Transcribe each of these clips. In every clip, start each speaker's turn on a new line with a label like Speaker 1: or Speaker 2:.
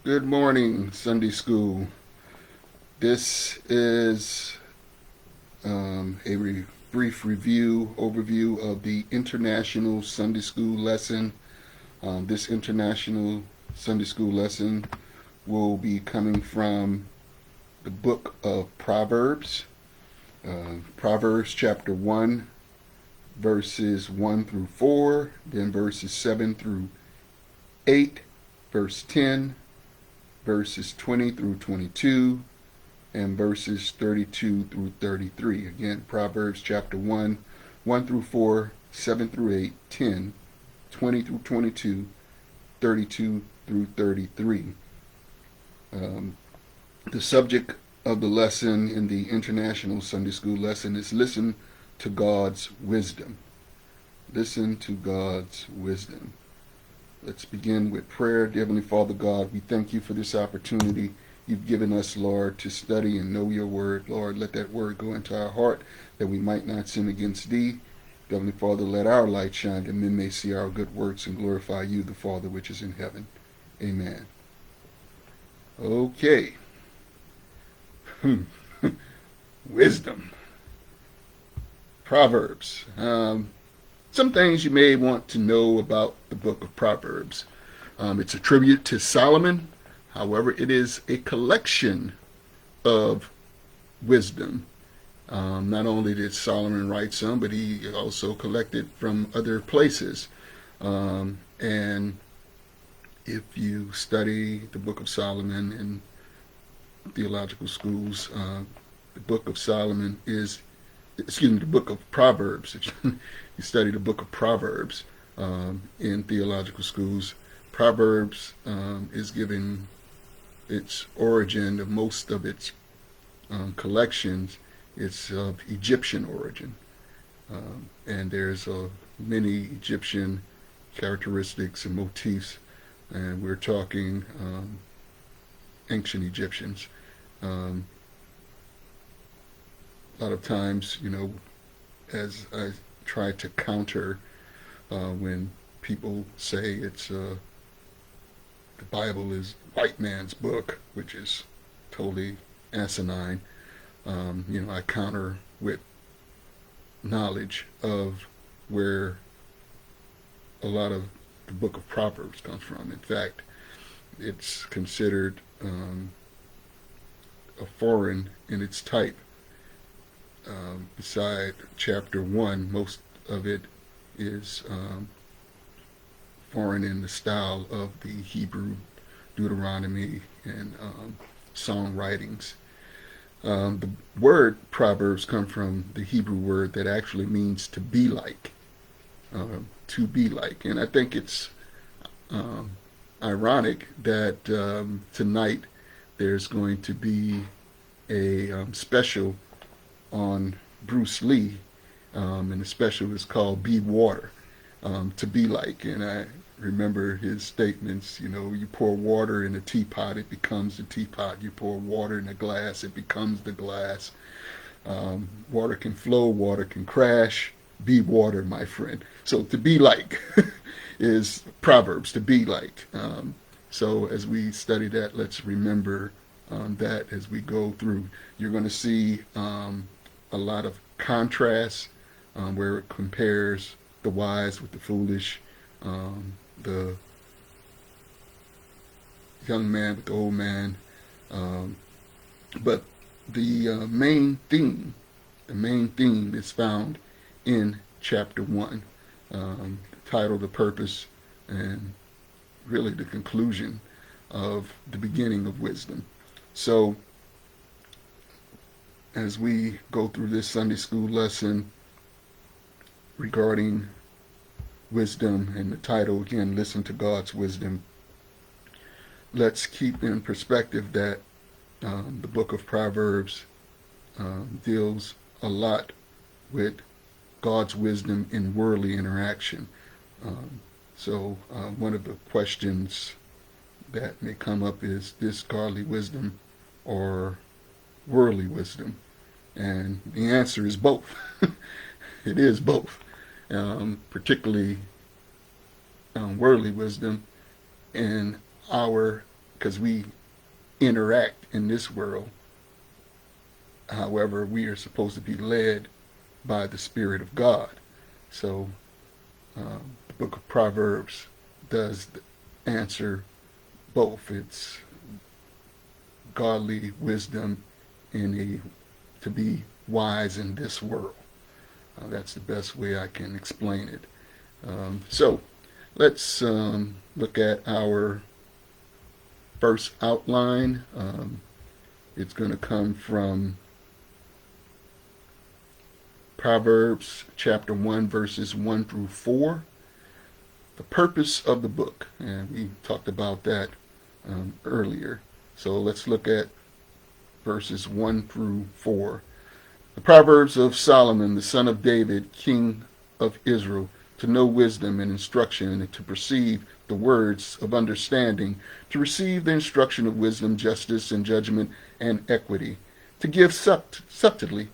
Speaker 1: Good morning, Sunday School. This is a brief overview of the International Sunday School lesson. This International Sunday School lesson will be coming from the book of Proverbs, Proverbs chapter 1, verses 1 through 4, then verses 7 through 8, verse 10, verses 20 through 22, and verses 32 through 33. Again, Proverbs chapter 1, 1 through 4, 7 through 8, 10, 20 through 22, 32 through 33. Um, the subject of the lesson in the International Sunday School lesson is listen to God's wisdom. Listen to God's wisdom. Let's begin with prayer. Dear Heavenly Father God, we thank you for this opportunity you've given us, Lord, to study and know your word. Lord, let that word go into our heart that we might not sin against thee. Dear Heavenly Father, let our light shine that men may see our good works and glorify you, the Father which is in heaven. Amen. Okay. Wisdom. Proverbs. Some things you may want to know about the book of Proverbs. It's a tribute to Solomon. However, it is a collection of wisdom. Not only did Solomon write some, but he also collected from other places. And if you study the book of Solomon in theological schools, the book of Solomon is, the book of Proverbs. You study the book of Proverbs in theological schools. Proverbs is given its origin of most of its collections. It's of Egyptian origin, and there's many Egyptian characteristics and motifs, and we're talking ancient Egyptians. A lot of times, as I try to counter when people say the Bible is white man's book, which is totally asinine. I counter with knowledge of where a lot of the book of Proverbs comes from. In fact, it's considered a foreign in its type. Beside chapter 1, most of it is foreign in the style of the Hebrew Deuteronomy and song writings. The word Proverbs come from the Hebrew word that actually means to be like. To be like. And I think it's ironic that tonight there's going to be a special on Bruce Lee, and the special is called Be Water, to be like. And I remember his statements, you pour water in a teapot, it becomes the teapot. You pour water in a glass, it becomes the glass. Water can flow, water can crash. Be water, my friend. So to be like is Proverbs, to be like. So as we study that, let's remember that as we go through. You're going to see a lot of contrast where it compares the wise with the foolish, the young man with the old man. But the main theme is found in chapter 1, the title, the purpose, and really the conclusion of the beginning of wisdom. So as we go through this Sunday school lesson regarding wisdom, and the title again, Listen to God's Wisdom, let's keep in perspective that the book of Proverbs deals a lot with God's wisdom in worldly interaction. So one of the questions that may come up is this godly wisdom or worldly wisdom? And the answer is both. It is both, particularly worldly wisdom in our because we interact in this world. However, we are supposed to be led by the Spirit of God. So the book of Proverbs does answer both. It's godly wisdom to be wise in this world. That's the best way I can explain it. So let's look at our first outline. It's going to come from Proverbs chapter 1, verses 1 through 4. The purpose of the book, and we talked about that earlier. So let's look at verses 1 through 4. The Proverbs of Solomon, the son of David, king of Israel, to know wisdom and instruction, and to perceive the words of understanding, to receive the instruction of wisdom, justice, and judgment, and equity, to give subtly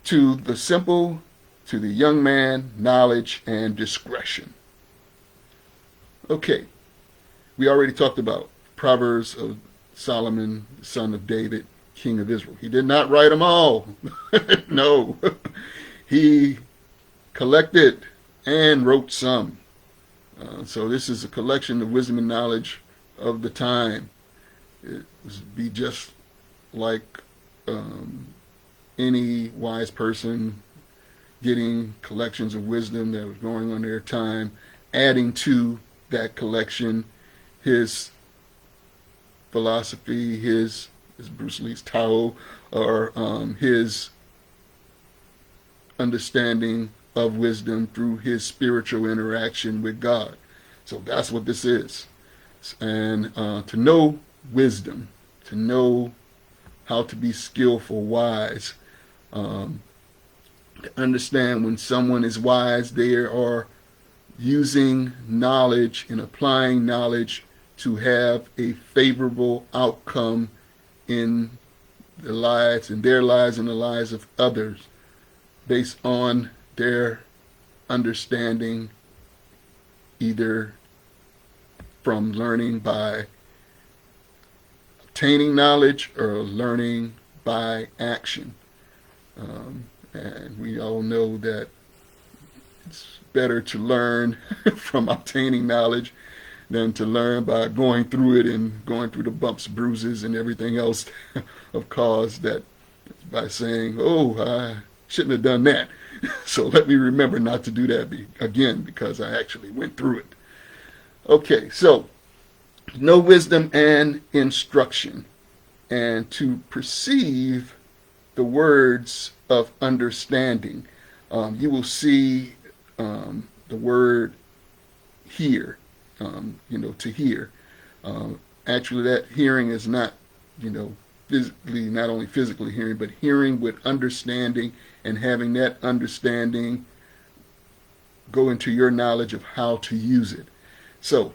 Speaker 1: to the simple, to the young man, knowledge and discretion. Okay, we already talked about Proverbs of Solomon, son of David, king of Israel. He did not write them all. No. He collected and wrote some. So this is a collection of wisdom and knowledge of the time. It would be just like any wise person getting collections of wisdom that was going on their time, adding to that collection his philosophy, his Bruce Lee's Tao, or his understanding of wisdom through his spiritual interaction with God. So that's what this is. And to know wisdom, to know how to be skillful, wise, to understand when someone is wise, they are using knowledge and applying knowledge to have a favorable outcome in their lives and the lives of others based on their understanding, either from learning by obtaining knowledge or learning by action. And we all know that it's better to learn from obtaining knowledge than to learn by going through it and going through the bumps, bruises, and everything else of cause that by saying, oh, I shouldn't have done that. So let me remember not to do that again because I actually went through it. Okay, so know wisdom and instruction, and to perceive the words of understanding. You will see the word hear, to hear. Actually, that hearing is not, physically, not only physically hearing, but hearing with understanding and having that understanding go into your knowledge of how to use it. So,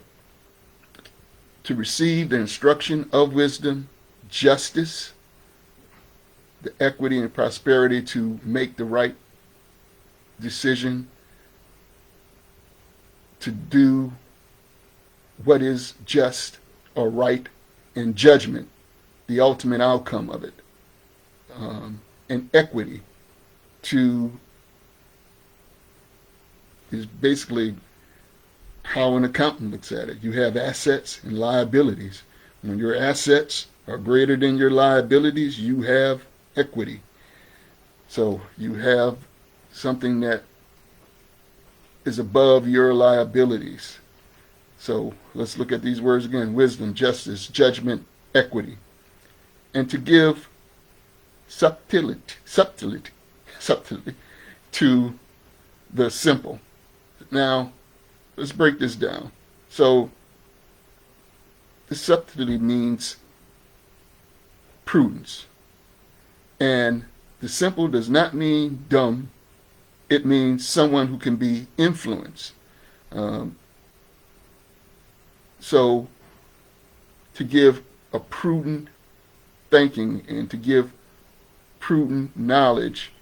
Speaker 1: to receive the instruction of wisdom, justice, the equity and prosperity to make the right decision, to do what is just or right, and judgment, the ultimate outcome of it, and equity is basically how an accountant looks at it. You have assets and liabilities. When your assets are greater than your liabilities, you have equity. So you have something that is above your liabilities. So let's look at these words again: wisdom, justice, judgment, equity. And to give subtlety to the simple. Now, let's break this down. So, the subtlety means prudence. And the simple does not mean dumb. It means someone who can be influenced. So, to give a prudent thinking and to give prudent knowledge,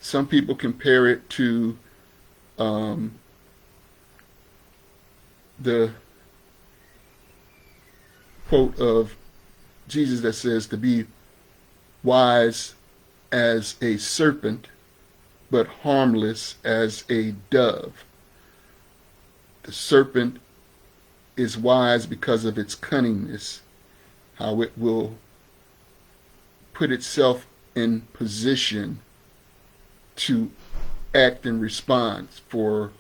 Speaker 1: some people compare it to the quote of Jesus that says to be wise as a serpent, but harmless as a dove. The serpent is wise because of its cunningness, how it will put itself in position to act and respond for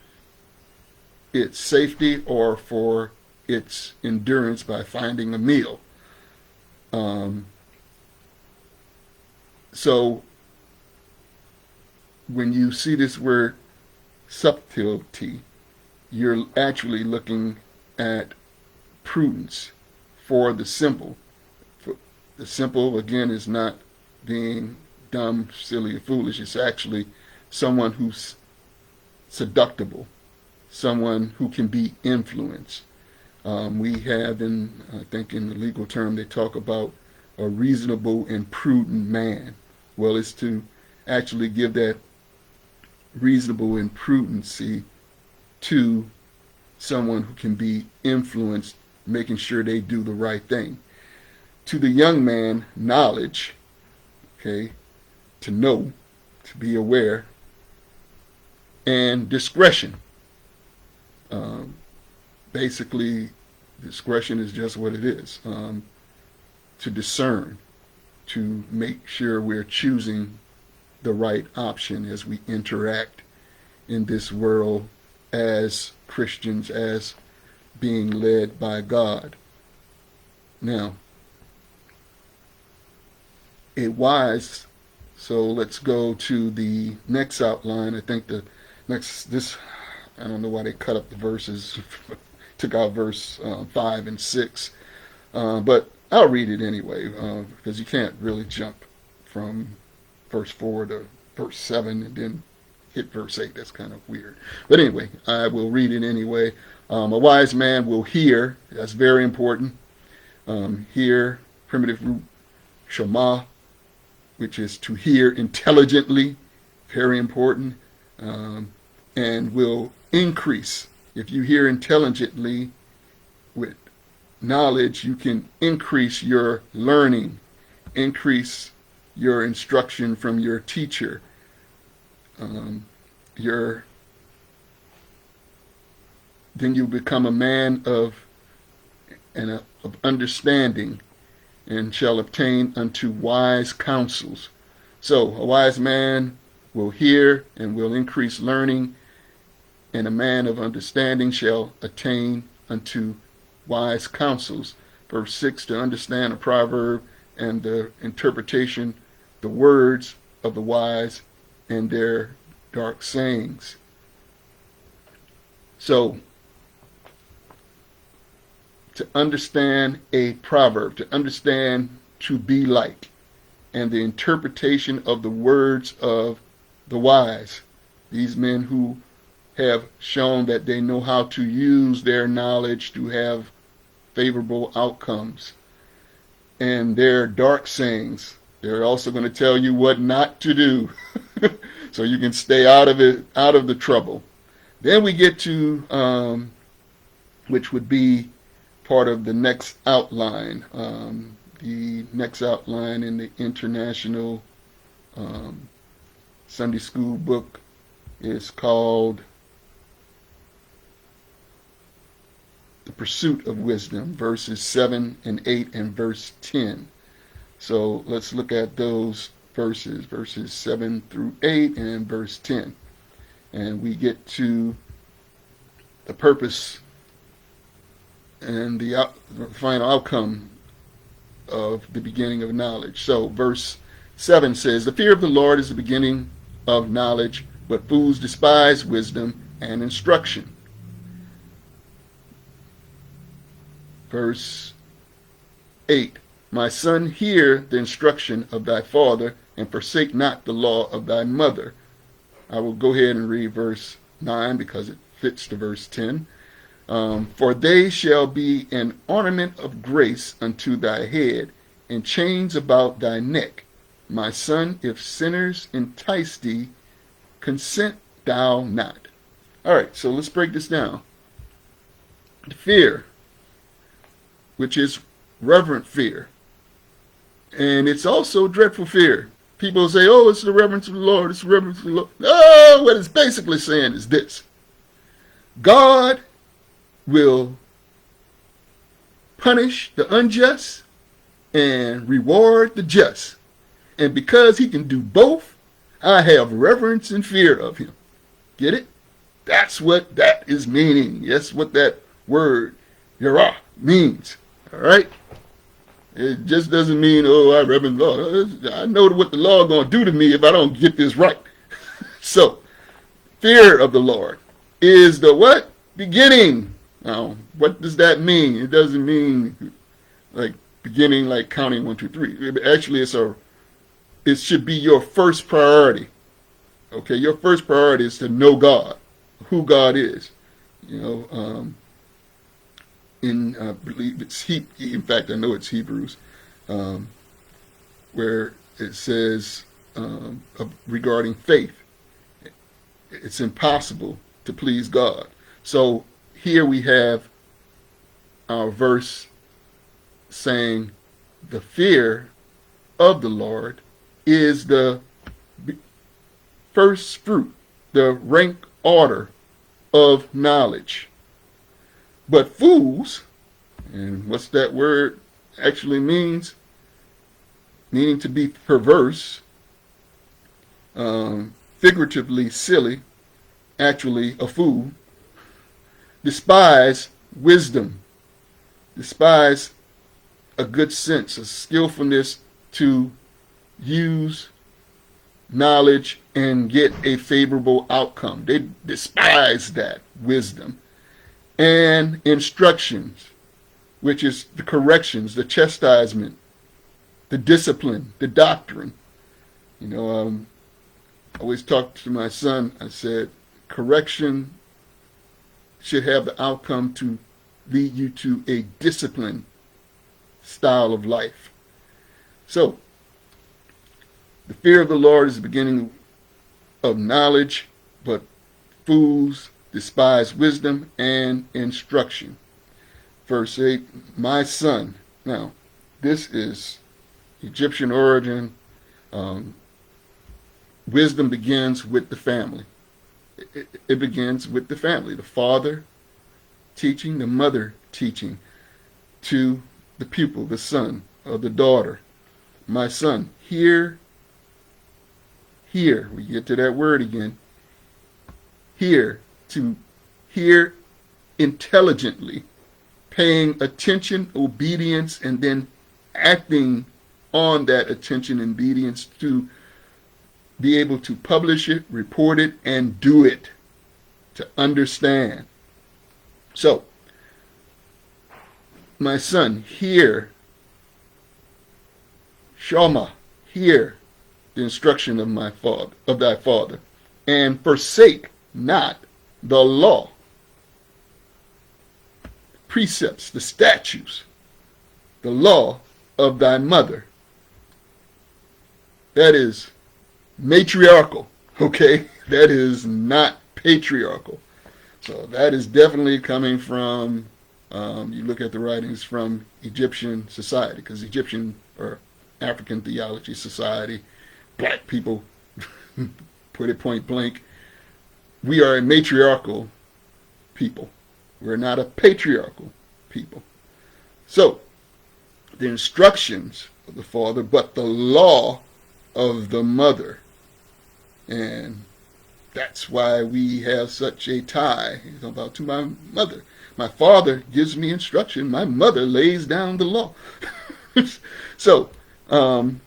Speaker 1: its safety or for its endurance by finding a meal. So when you see this word subtlety, you're actually looking at prudence for the simple. The simple, again, is not being dumb, silly, or foolish. It's actually someone who's seductible, someone who can be influenced. We have, I think in the legal term, they talk about a reasonable and prudent man. Well, it's to actually give that reasonable and prudency to someone who can be influenced, making sure they do the right thing. To the young man, knowledge, okay, to know, to be aware, and discretion. Basically, discretion is just what it is. To discern, to make sure we're choosing the right option as we interact in this world as Christians, as being led by God. Now, a wise, so let's go to the next outline. I think the next, I don't know why they cut up the verses, took out verse 5 and 6, but I'll read it anyway, because you can't really jump from verse 4 to verse 7 and then hit verse 8. That's kind of weird. But anyway, I will read it anyway. A wise man will hear. That's very important. Hear, primitive root, shema, which is to hear intelligently. Very important. And will increase. If you hear intelligently with knowledge, you can increase your learning, increase your instruction from your teacher, then you become a man of understanding, and shall obtain unto wise counsels. So a wise man will hear and will increase learning, and a man of understanding shall attain unto wise counsels. Verse 6, to understand a proverb and the interpretation, the words of the wise and their dark sayings. So, to understand a proverb, to understand to be like, and the interpretation of the words of the wise, these men who have shown that they know how to use their knowledge to have favorable outcomes, and their dark sayings. They're also going to tell you what not to do so you can stay out of it, out of the trouble. Then we get to, which would be part of the next outline. The next outline in the International Sunday School book is called The Pursuit of Wisdom, verses 7 and 8 and verse 10. So let's look at those verses 7 through 8 and verse 10. And we get to the purpose and the final outcome of the beginning of knowledge. So verse 7 says, the fear of the Lord is the beginning of knowledge, but fools despise wisdom and instruction. Verse 8, my son, hear the instruction of thy father, and forsake not the law of thy mother. I will go ahead and read verse 9 because it fits to verse 10. For they shall be an ornament of grace unto thy head, and chains about thy neck. My son, if sinners entice thee, consent thou not. All right, so let's break this down. The fear, which is reverent fear. And it's also dreadful fear. People say, oh, it's the reverence of the Lord, it's the reverence of the Lord. No, what it's basically saying is this. God will punish the unjust and reward the just. And because he can do both, I have reverence and fear of him. Get it? That's what that is meaning. That's what that word, Yerah, means. All right? It just doesn't mean, oh, I reverence the law. I know what the law is going to do to me if I don't get this right. So, fear of the Lord is the what? Beginning. Now, what does that mean? It doesn't mean like beginning, like counting 1, 2, 3. Actually, it should be your first priority. Okay, your first priority is to know God, who God is. You know, I believe it's in fact, I know it's Hebrews, where it says regarding faith, it's impossible to please God. So here we have our verse saying the fear of the Lord is the first fruit, the rank order of knowledge. But fools, and what's that word actually means? Meaning to be perverse, figuratively silly, actually a fool, despise wisdom, despise a good sense, a skillfulness to use knowledge and get a favorable outcome. They despise that wisdom. And instructions, which is the corrections, the chastisement, the discipline, the doctrine. You know, I always talk to my son, I said, correction should have the outcome to lead you to a disciplined style of life. So, the fear of the Lord is the beginning of knowledge, but fools despise wisdom and instruction. Verse 8, my son. Now, this is Egyptian origin. Wisdom begins with the family. It begins with the family. The father teaching, the mother teaching to the pupil, the son or the daughter. My son, hear, we get to that word again. Hear, to hear intelligently, paying attention, obedience, and then acting on that attention and obedience to be able to publish it, report it, and do it, to understand. So, my son, hear, Shama, hear the instruction of my father, of thy father, and forsake not the law, precepts, the statutes, the law of thy mother. That is matriarchal, okay? That is not patriarchal. So that is definitely coming from, you look at the writings from Egyptian society, because Egyptian or African theology society, black people, put it point blank, we are a matriarchal people. We're not a patriarchal people. So, the instructions of the father, but the law of the mother. And that's why we have such a tie about to my mother. My father gives me instruction. My mother lays down the law. So, and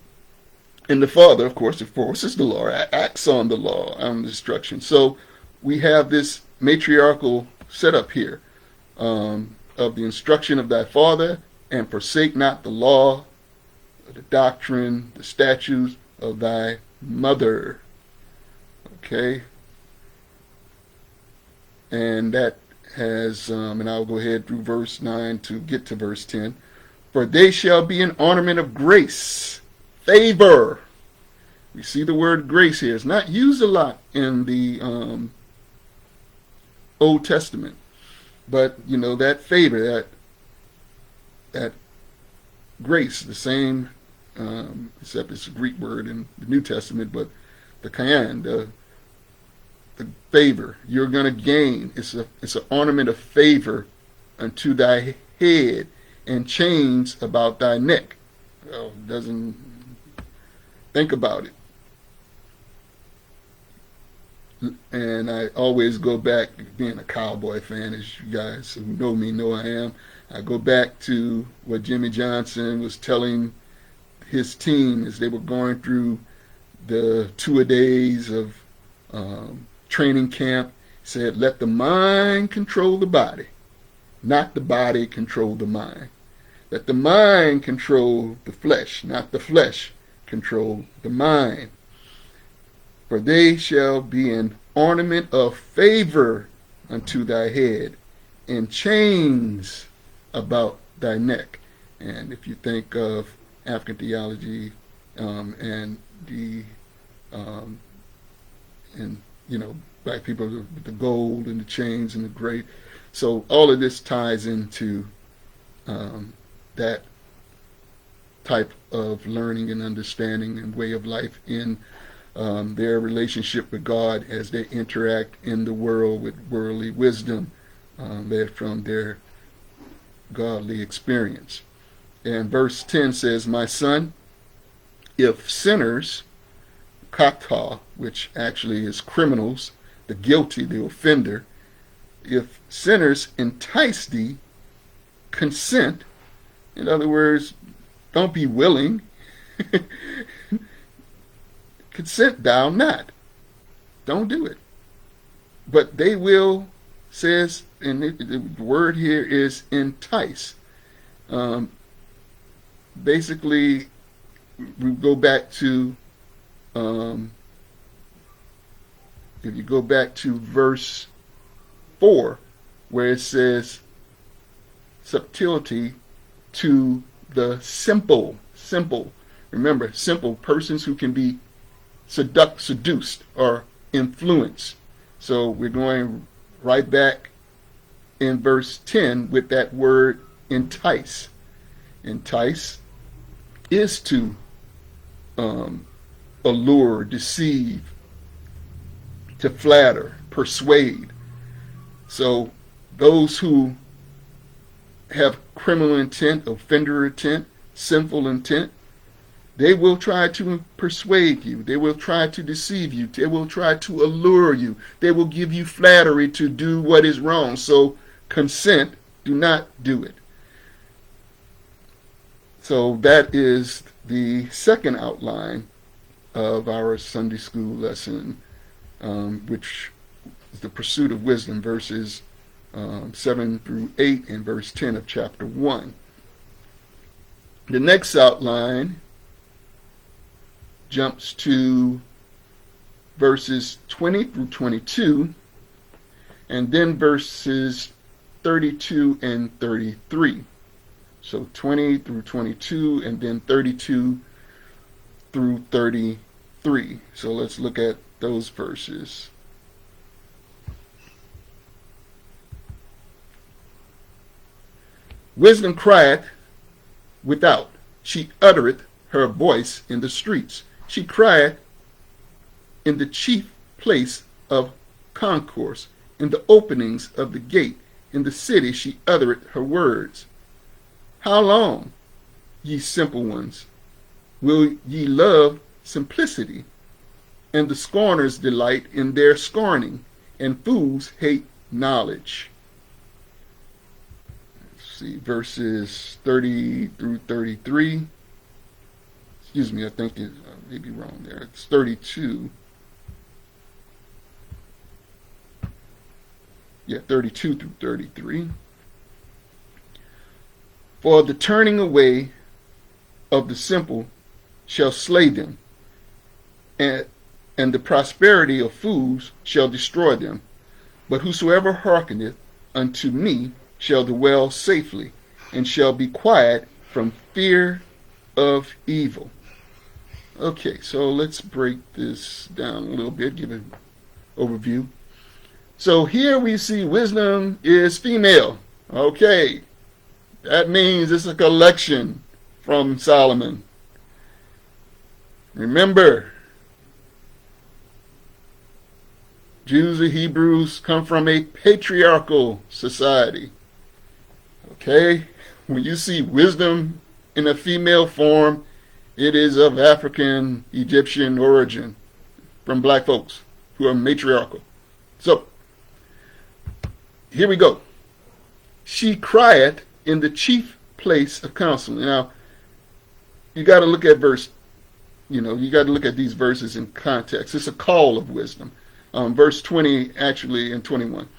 Speaker 1: the father, of course, enforces the law, acts on the law, on the instruction. So we have this matriarchal setup here of the instruction of thy father, and forsake not the law, the doctrine, the statutes of thy mother. Okay? And that has, and I'll go ahead through verse 9 to get to verse 10. For they shall be an ornament of grace, favor. We see the word grace here. It's not used a lot in the Old Testament. But, you know, that favor, that grace, the same, except it's a Greek word in the New Testament, but the kayan, the favor you're going to gain. It's an ornament of favor unto thy head, and chains about thy neck. Well, doesn't think about it. And I always go back, being a cowboy fan, as you guys who know me know I am. I go back to what Jimmy Johnson was telling his team as they were going through the 2 days of training camp. He said, let the mind control the body, not the body control the mind. Let the mind control the flesh, not the flesh control the mind. For they shall be an ornament of favor unto thy head, and chains about thy neck. And if you think of African theology and the and you know, black people with the gold and the chains and the great, so all of this ties into that type of learning and understanding and way of life in their relationship with God as they interact in the world with worldly wisdom led from their godly experience. And verse 10 says, my son, if sinners, kata, which actually is criminals, the guilty, the offender, if sinners entice thee, consent. In other words, don't be willing. Consent thou not. Don't do it. But they will, says, and the word here is entice. Basically, we go back to, if you go back to verse 4, where it says, subtlety to the simple. Remember, simple persons who can be seduced or influenced. So we're going right back in verse 10 with that word entice. Entice is to allure, deceive, to flatter, persuade. So those who have criminal intent, offender intent, sinful intent, they will try to persuade you. They will try to deceive you. They will try to allure you. They will give you flattery to do what is wrong. So consent, do not do it. So that is the second outline of our Sunday school lesson, which is the pursuit of wisdom, verses 7 through 8 and verse 10 of chapter 1. The next outline jumps to verses 20 through 22, and then verses 32 and 33. So 20 through 22, and then 32 through 33. So let's look at those verses. Wisdom crieth without, she uttereth her voice in the streets. She crieth in the chief place of concourse, in the openings of the gate. In the city she uttereth her words. How long, ye simple ones, will ye love simplicity? And the scorners delight in their scorning, and fools hate knowledge. Let's see, verses 30 through 33. Excuse me, I think it may be wrong there. It's 32. Yeah, 32 through 33. For the turning away of the simple shall slay them, and the prosperity of fools shall destroy them. But whosoever hearkeneth unto me shall dwell safely, and shall be quiet from fear of evil. Okay, so let's break this down a little bit, give an overview. So here we see wisdom is female. Okay, that means it's a collection from Solomon. Remember, Jews and Hebrews come from a patriarchal society. Okay? When you see wisdom in a female form, it is of African, Egyptian origin from black folks who are matriarchal. So, here we go. She cried in the chief place of counsel. Now, you got to look at you got to look at these verses in context. It's a call of wisdom. Verse 20, actually, and 21.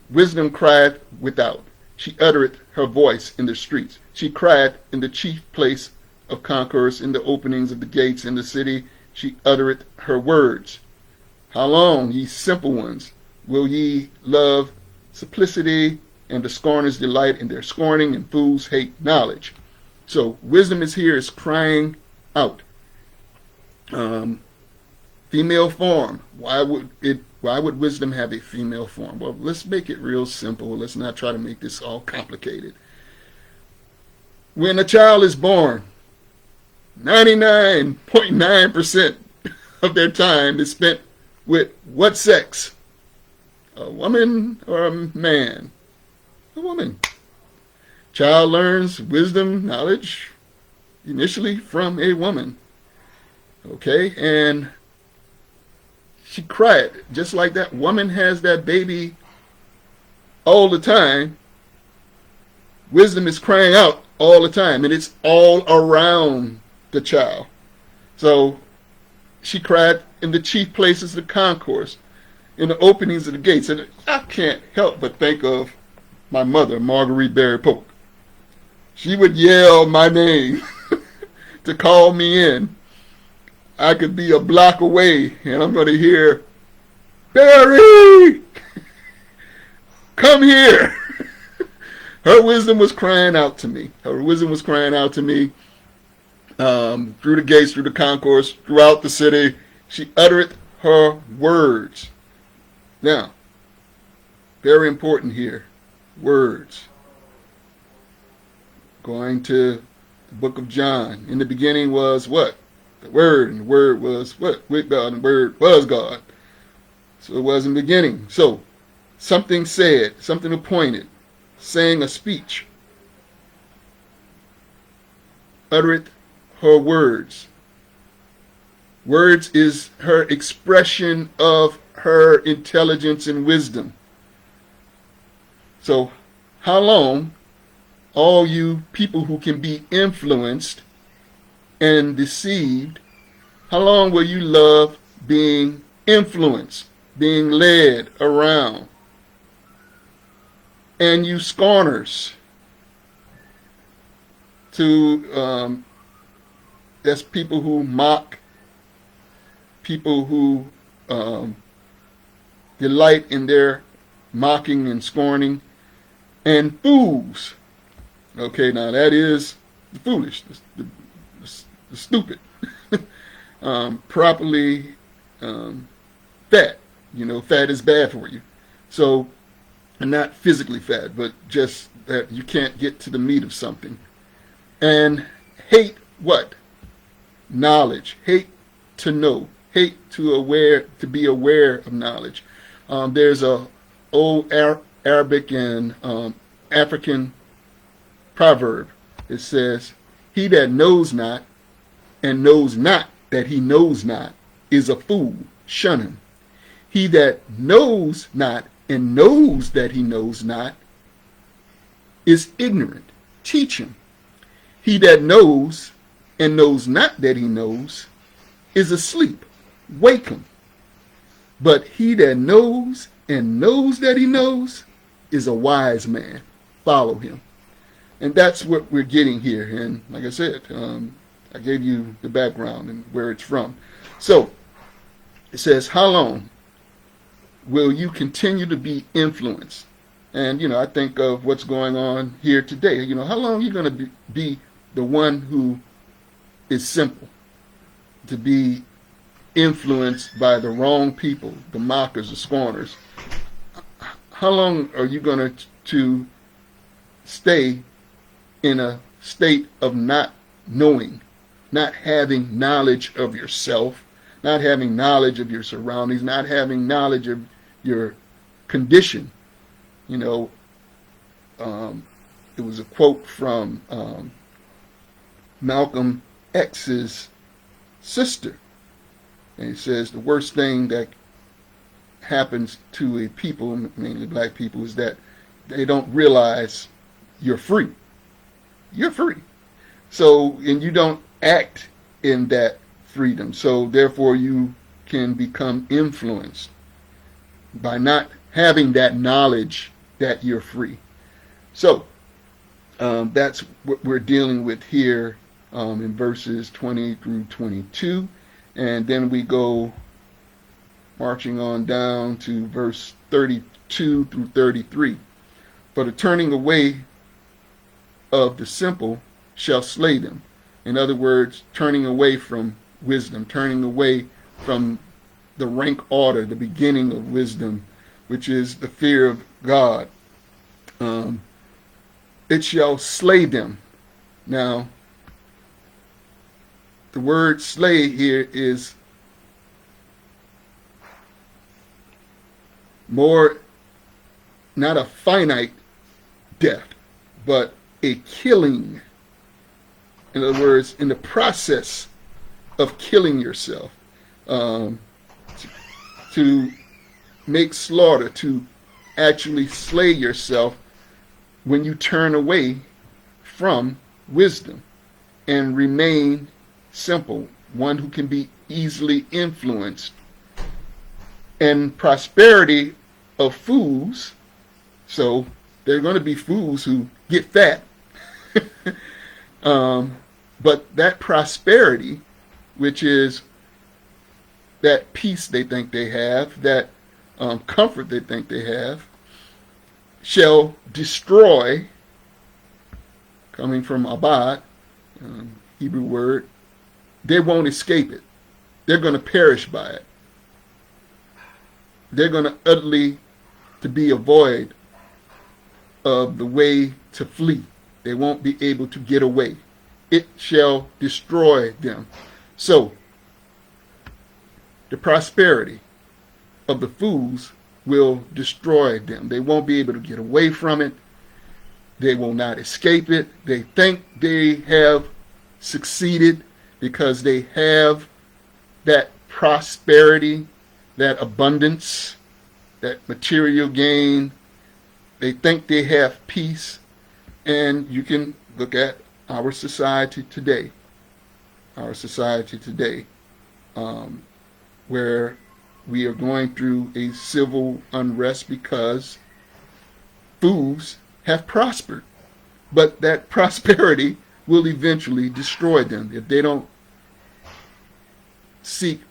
Speaker 1: Wisdom cried without. She uttered her voice in the streets. She cried in the chief place of concourse, in the openings of the gates in the city. She uttered her words. How long, ye simple ones, will ye love simplicity, and the scorners delight in their scorning, and fools hate knowledge? So wisdom is here, is crying out. Female form. Why would wisdom have a female form? Well, let's make it real simple. Let's not try to make this all complicated. When a child is born, 99.9% of their time is spent with what sex? A woman or a man? A woman. Child learns wisdom, knowledge, initially from a woman. Okay, and she cried just like that woman has that baby all the time. Wisdom is crying out all the time, and it's all around the child. So she cried in the chief places of the concourse, in the openings of the gates. And I can't help but think of my mother, Marguerite Berry Polk. She would yell my name to call me in. I could be a block away, and I'm going to hear, Barry, come here. Her wisdom was crying out to me. Her wisdom was crying out to me through the gates, through the concourse, throughout the city. She uttered her words. Now, very important here, words. Going to the book of John. In the beginning was what? The Word, and the Word was what? With God, and the Word was God. So it was in the beginning. So, something said, something appointed, saying a speech, uttered her words. Words is her expression of her intelligence and wisdom. So, how long, all you people who can be influenced and deceived, how long will you love being influenced, being led around? And you scorners, that's people who mock, people who delight in their mocking and scorning, and fools. Okay, now that is the foolish, the stupid, properly fat. Fat is bad for you. So, and not physically fat, but just that you can't get to the meat of something. And hate what? Knowledge. Hate to know. Hate to be aware of knowledge. There's a old Arabic and African proverb. It says, he that knows not and knows not that he knows not is a fool. Shun him. He that knows not and knows that he knows not is ignorant. Teach him. He that knows and knows not that he knows is asleep. Wake him. But he that knows and knows that he knows is a wise man. Follow him. And that's what we're getting here. And like I said, I gave you the background and where it's from. So it says, how long will you continue to be influenced? And, I think of what's going on here today. How long are you going to be the one who is simple, to be influenced by the wrong people, the mockers, the scorners? How long are you going to stay in a state of not knowing, not having knowledge of yourself, not having knowledge of your surroundings, not having knowledge of your condition. You know, it was a quote from Malcolm X's sister. And he says the worst thing that happens to a people, mainly black people, is that they don't realize you're free. You're free. So, and you don't act in that freedom. So therefore you can become influenced by not having that knowledge that you're free. So that's what we're dealing with here in verses 20 through 22. And then we go marching on down to verse 32 through 33. For the turning away of the simple shall slay them. In other words, turning away from wisdom, turning away from the rank order, the beginning of wisdom, which is the fear of God. It shall slay them. Now, the word slay here is more not a finite death, but a killing. In other words, in the process of killing yourself, to make slaughter, to actually slay yourself when you turn away from wisdom and remain simple, one who can be easily influenced. And prosperity of fools, so there are going to be fools who get fat, but that prosperity, which is that peace they think they have, that comfort they think they have, shall destroy, coming from abad, Hebrew word, they won't escape it. They're going to perish by it. They're going to utterly to be avoid of the way to flee. They won't be able to get away. It shall destroy them. So, the prosperity of the fools will destroy them. They won't be able to get away from it. They will not escape it. They think they have succeeded because they have that prosperity, that abundance, that material gain. They think they have peace. And you can look at our society today. Where we are going through a civil unrest because fools have prospered. But that prosperity will eventually destroy them if they don't seek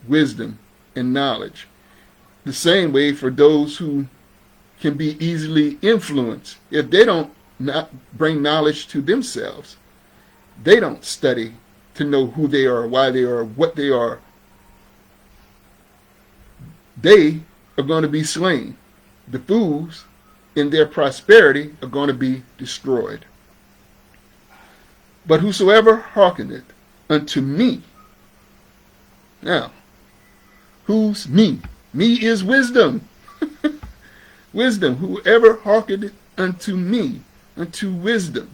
Speaker 1: wisdom and knowledge. The same way for those who can be easily influenced. If they don't not bring knowledge to themselves, they don't study to know who they are, why they are, what they are, they are going to be slain. The fools in their prosperity are going to be destroyed. But whosoever hearkeneth unto me. Now, who's me? Me is wisdom. Wisdom. Whoever hearkeneth unto me, unto wisdom,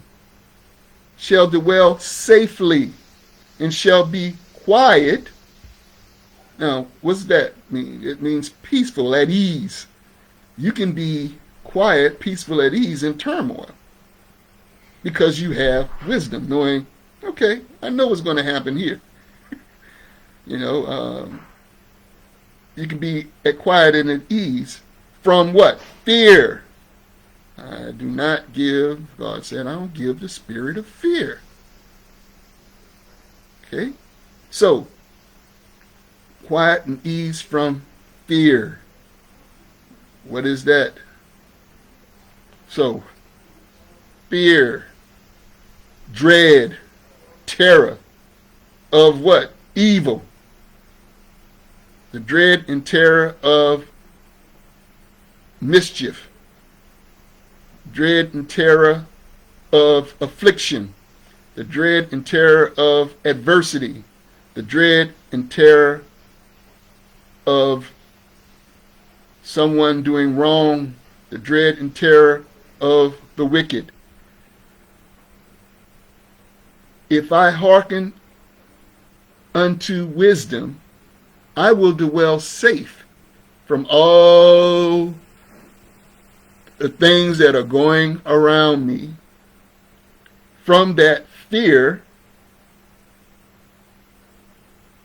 Speaker 1: shall dwell safely and shall be quiet. Now, what's that mean? It means peaceful, at ease. You can be quiet, peaceful, at ease in turmoil because you have wisdom, knowing, okay, I know what's going to happen here. You can be at quiet and at ease from what? Fear. I do not give, God said, I don't give the spirit of fear. Okay? So, quiet and ease from fear. What is that? So, fear, dread, terror of what? Evil. The dread and terror of mischief. Dread and terror of affliction, the dread and terror of adversity, the dread and terror of someone doing wrong, the dread and terror of the wicked. If I hearken unto wisdom, I will dwell safe from all the things that are going around me, from that fear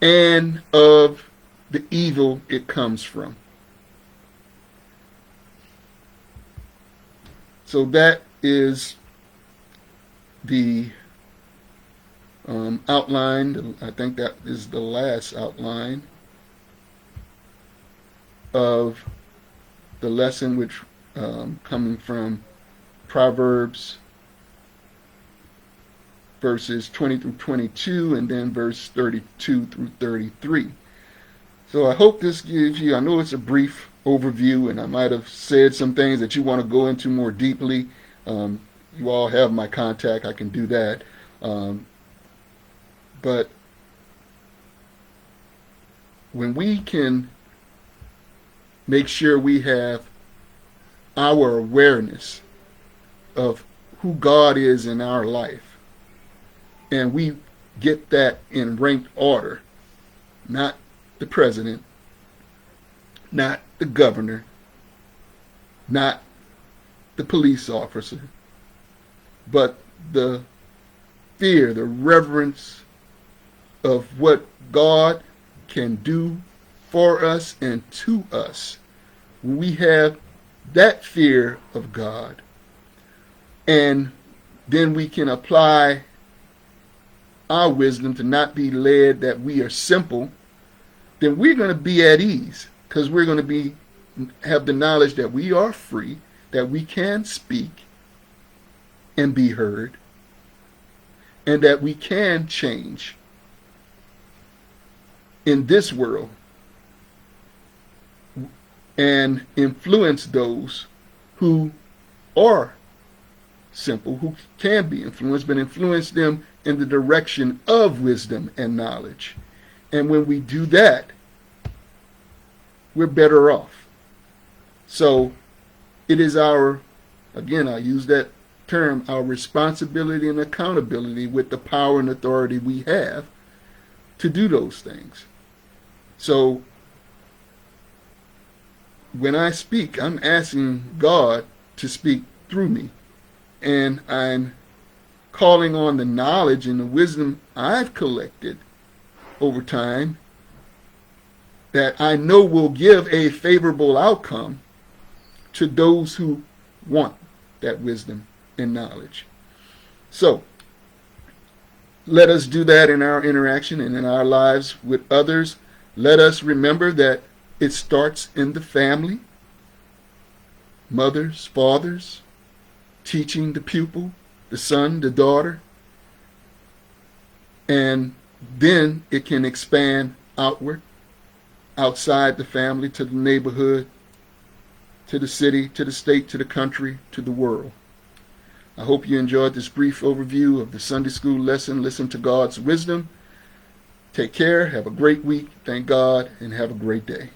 Speaker 1: and of the evil it comes from. So that is the outline. I think that is the last outline of the lesson, which coming from Proverbs verses 20 through 22, and then verse 32 through 33. So I hope this gives you, I know it's a brief overview, and I might have said some things that you want to go into more deeply. You all have my contact, I can do that. But when we can make sure we have our awareness of who God is in our life, and we get that in ranked order, not the president, not the governor, not the police officer, but the fear, the reverence of what God can do for us and to us. When we have that fear of God, and then we can apply our wisdom to not be led that we are simple, then we're going to be at ease, because we're going to have the knowledge that we are free, that we can speak and be heard, and that we can change in this world and influence those who are simple, who can be influenced, but influence them in the direction of wisdom and knowledge. And when we do that, we're better off. So it is our, again, I use that term, our responsibility and accountability with the power and authority we have to do those things. So when I speak, I'm asking God to speak through me, and I'm calling on the knowledge and the wisdom I've collected over time that I know will give a favorable outcome to those who want that wisdom and knowledge. So let us do that in our interaction and in our lives with others. Let us remember that it starts in the family, mothers, fathers, teaching the pupil, the son, the daughter, and then it can expand outward, outside the family, to the neighborhood, to the city, to the state, to the country, to the world. I hope you enjoyed this brief overview of the Sunday school lesson, Listen to God's Wisdom. Take care, have a great week, thank God, and have a great day.